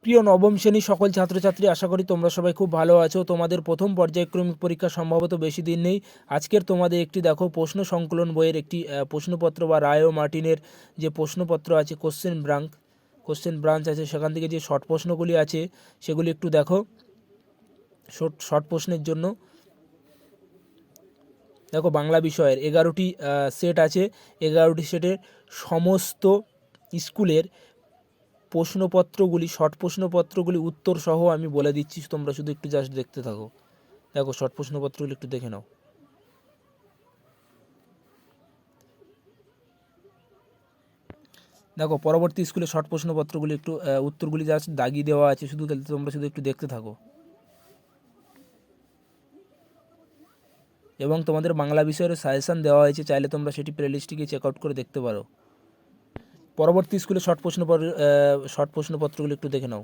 প্রিয় নবম শ্রেণীর সকল ছাত্রছাত্রী, আশা করি তোমরা সবাই খুব ভালো আছো। তোমাদের প্রথম পর্যায়ক্রমিক পরীক্ষা সম্ভবত বেশি দিন নেই। আজকের তোমাদের একটি দেখো প্রশ্ন সংকলন বইয়ের একটি প্রশ্নপত্র বা রায় মার্টিনের যে প্রশ্নপত্র আছে, কোশ্চেন ব্রাঞ্চ আছে, সেখান থেকে যে শর্ট প্রশ্নগুলি আছে সেগুলি একটু দেখো। শর্ট প্রশ্নের জন্য দেখো বাংলা বিষয়ের 11টি সেট আছে। 11টি সেটের সমস্ত স্কুলের প্রশ্নপত্রগুলি, শর্ট প্রশ্নপত্রগুলি উত্তর সহ আমি বলে দিচ্ছি, তোমরা শুধু একটু জাস্ট দেখতে থাকো। দেখো শর্ট প্রশ্নপত্রগুলি একটু দেখে নাও। দেখো পরবর্তী স্কুলে শর্ট প্রশ্নপত্রগুলি একটু উত্তরগুলি জাস্ট দাগিয়ে দেওয়া আছে, শুধু তোমরা শুধু একটু দেখতে থাকো। এবং তোমাদের বাংলা বিষয়ের সাজেশান দেওয়া হয়েছে, চাইলে তোমরা সেটি প্লেলিস্টে চেক আউট করে দেখতে পারো। পরবর্তী স্কুলে শর্ট প্রশ্নপত্রগুলি একটু দেখে নাও।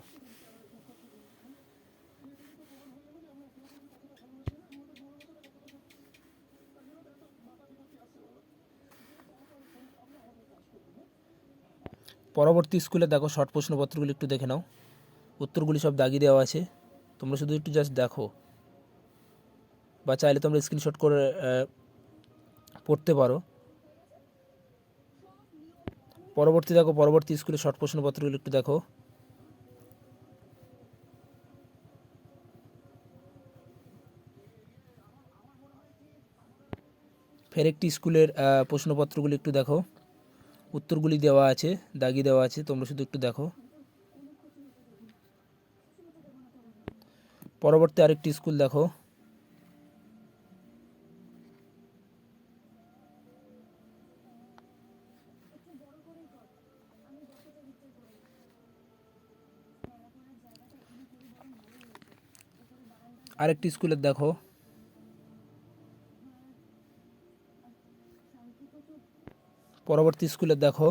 পরবর্তী স্কুলে দেখো শর্ট প্রশ্নপত্রগুলি একটু দেখে নাও, উত্তরগুলি সব দাগিয়ে দেওয়া আছে, তোমরা শুধু একটু জাস্ট দেখো, বা চাইলে তোমরা স্ক্রিনশট করে পড়তে পারো। পরবর্তী স্কুলে শর্ট প্রশ্নপত্রগুলো একটু দেখো। ফের একটি স্কুলের প্রশ্নপত্রগুলি একটু দেখো, উত্তরগুলি দেওয়া আছে, দাগিয়ে দেওয়া আছে, তোমরা শুধু একটু দেখো। পরবর্তী আরেকটি স্কুল দেখো। আরেকটি স্কুলের দেখো। পরবর্তী স্কুলের দেখো।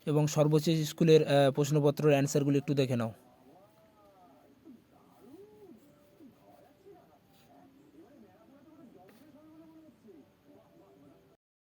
এবং সর্বশেষ স্কুলের প্রশ্নপত্রের অ্যান্সারগুলি একটু দেখে নাও।